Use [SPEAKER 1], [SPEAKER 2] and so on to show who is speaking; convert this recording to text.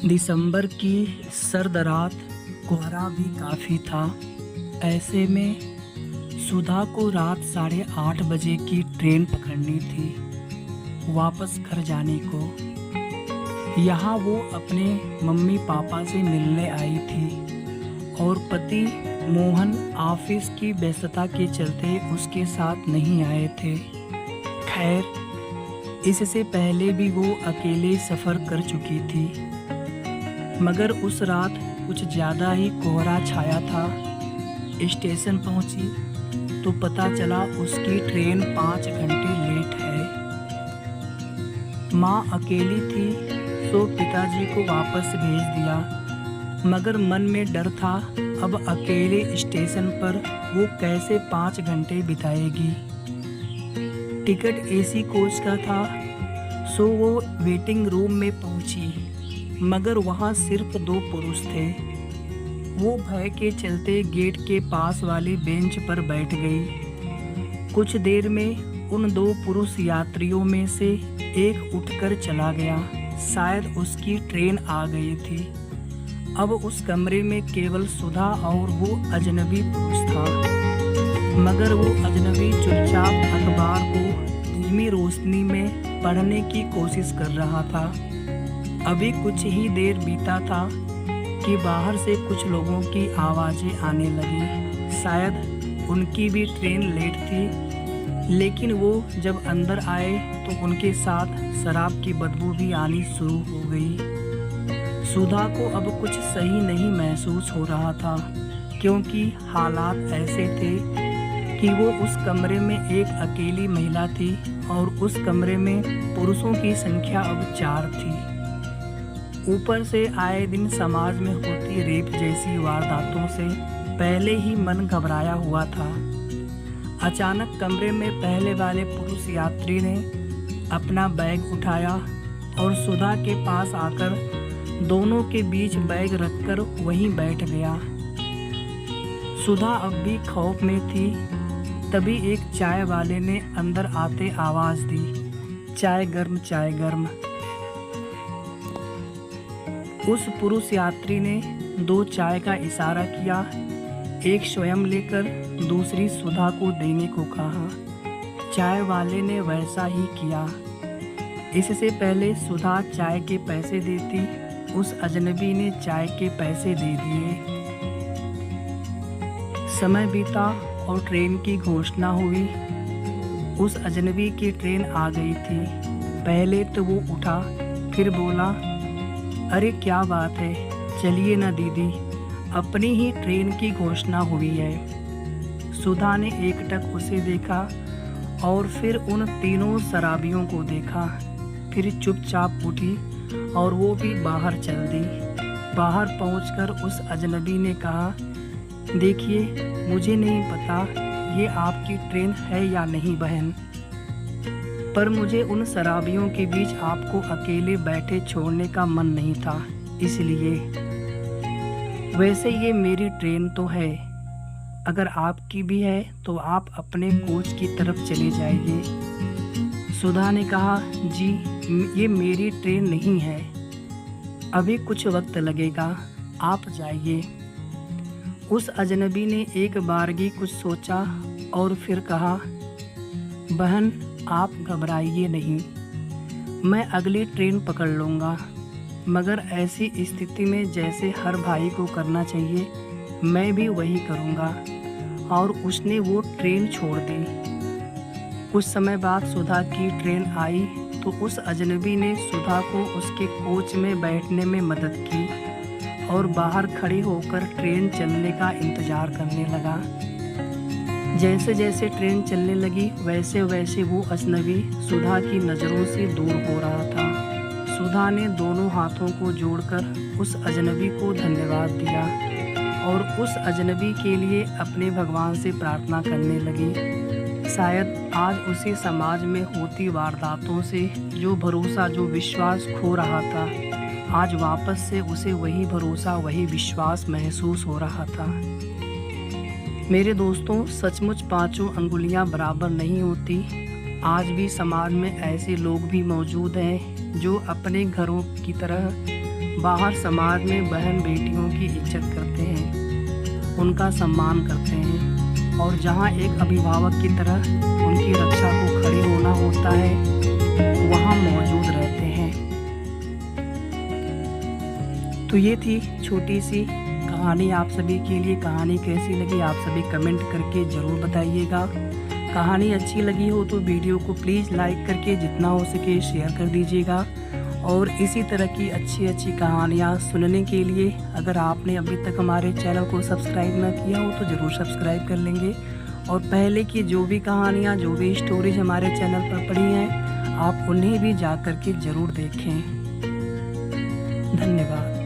[SPEAKER 1] दिसंबर की सर्द रात, कोहरा भी काफ़ी था। ऐसे में सुधा को रात 8:30 बजे की ट्रेन पकड़नी थी वापस घर जाने को। यहाँ वो अपने मम्मी पापा से मिलने आई थी और पति मोहन ऑफिस की व्यस्तता के चलते उसके साथ नहीं आए थे। खैर, इससे पहले भी वो अकेले सफ़र कर चुकी थी, मगर उस रात कुछ ज़्यादा ही कोहरा छाया था। स्टेशन पहुंची तो पता चला उसकी ट्रेन 5 घंटे लेट है। माँ अकेली थी तो पिताजी को वापस भेज दिया, मगर मन में डर था अब अकेले स्टेशन पर वो कैसे 5 घंटे बिताएगी। टिकट एसी कोच का था, सो वो वेटिंग रूम में पहुंची, मगर वहाँ सिर्फ 2 पुरुष थे। वो भय के चलते गेट के पास वाली बेंच पर बैठ गई। कुछ देर में उन 2 पुरुष यात्रियों में से एक उठकर चला गया। शायद उसकी ट्रेन आ गई थी। अब उस कमरे में केवल सुधा और वो अजनबी पुरुष था, मगर वो अजनबी चुपचाप अखबार को धीमी रोशनी में पढ़ने की कोशिश कर रहा था। अभी कुछ ही देर बीता था कि बाहर से कुछ लोगों की आवाज़ें आने लगी। शायद उनकी भी ट्रेन लेट थी, लेकिन वो जब अंदर आए तो उनके साथ शराब की बदबू भी आनी शुरू हो गई। सुधा को अब कुछ सही नहीं महसूस हो रहा था, क्योंकि हालात ऐसे थे कि वो उस कमरे में एक अकेली महिला थी और उस कमरे में पुरुषों की संख्या अब 4 थी। ऊपर से आए दिन समाज में होती रेप जैसी वारदातों से पहले ही मन घबराया हुआ था। अचानक कमरे में पहले वाले पुरुष यात्री ने अपना बैग उठाया और सुधा के पास आकर दोनों के बीच बैग रखकर वहीं बैठ गया। सुधा अब भी खौफ में थी। तभी एक चाय वाले ने अंदर आते आवाज़ दी, चाय गर्म, चाय गर्म। उस पुरुष यात्री ने 2 चाय का इशारा किया, एक स्वयं लेकर दूसरी सुधा को देने को कहा। चाय वाले ने वैसा ही किया। इससे पहले सुधा चाय के पैसे देती, उस अजनबी ने चाय के पैसे दे दिए। समय बीता और ट्रेन की घोषणा हुई। उस अजनबी की ट्रेन आ गई थी। पहले तो वो उठा, फिर बोला, अरे क्या बात है, चलिए ना दीदी, अपनी ही ट्रेन की घोषणा हुई है। सुधा ने एकटक उसे देखा और फिर उन तीनों शराबियों को देखा, फिर चुपचाप उठी और वो भी बाहर चल दी। बाहर पहुंचकर उस अजनबी ने कहा, देखिए, मुझे नहीं पता ये आपकी ट्रेन है या नहीं बहन, पर मुझे उन शराबियों के बीच आपको अकेले बैठे छोड़ने का मन नहीं था, इसलिए। वैसे ये मेरी ट्रेन तो है, अगर आपकी भी है तो आप अपने कोच की तरफ चले जाइए। सुधा ने कहा, जी, ये मेरी ट्रेन नहीं है, अभी कुछ वक्त लगेगा, आप जाइए। उस अजनबी ने एक बारगी कुछ सोचा और फिर कहा, बहन, आप घबराइए नहीं, मैं अगली ट्रेन पकड़ लूँगा, मगर ऐसी स्थिति में जैसे हर भाई को करना चाहिए, मैं भी वही करूँगा। और उसने वो ट्रेन छोड़ दी। कुछ समय बाद सुधा की ट्रेन आई तो उस अजनबी ने सुधा को उसके कोच में बैठने में मदद की और बाहर खड़े होकर ट्रेन चलने का इंतज़ार करने लगा। जैसे जैसे ट्रेन चलने लगी वैसे वैसे वो अजनबी सुधा की नज़रों से दूर हो रहा था। सुधा ने दोनों हाथों को जोड़कर उस अजनबी को धन्यवाद दिया और उस अजनबी के लिए अपने भगवान से प्रार्थना करने लगी। शायद आज उसी समाज में होती वारदातों से जो भरोसा, जो विश्वास खो रहा था, आज वापस से उसे वही भरोसा, वही विश्वास महसूस हो रहा था। मेरे दोस्तों, सचमुच 5 अंगुलियां बराबर नहीं होती। आज भी समाज में ऐसे लोग भी मौजूद हैं जो अपने घरों की तरह बाहर समाज में बहन बेटियों की इज्जत करते हैं, उनका सम्मान करते हैं और जहाँ एक अभिभावक की तरह उनकी रक्षा को खड़े होना होता है, वहाँ मौजूद रहते हैं। तो ये थी छोटी सी कहानी आप सभी के लिए। कहानी कैसी लगी आप सभी कमेंट करके ज़रूर बताइएगा। कहानी अच्छी लगी हो तो वीडियो को प्लीज़ लाइक करके जितना हो सके शेयर कर दीजिएगा। और इसी तरह की अच्छी कहानियाँ सुनने के लिए अगर आपने अभी तक हमारे चैनल को सब्सक्राइब न किया हो तो ज़रूर सब्सक्राइब कर लेंगे। और पहले की जो भी कहानियाँ जो भी स्टोरीज हमारे चैनल पर पड़ी हैं आप उन्हें भी जा कर के ज़रूर देखें। धन्यवाद।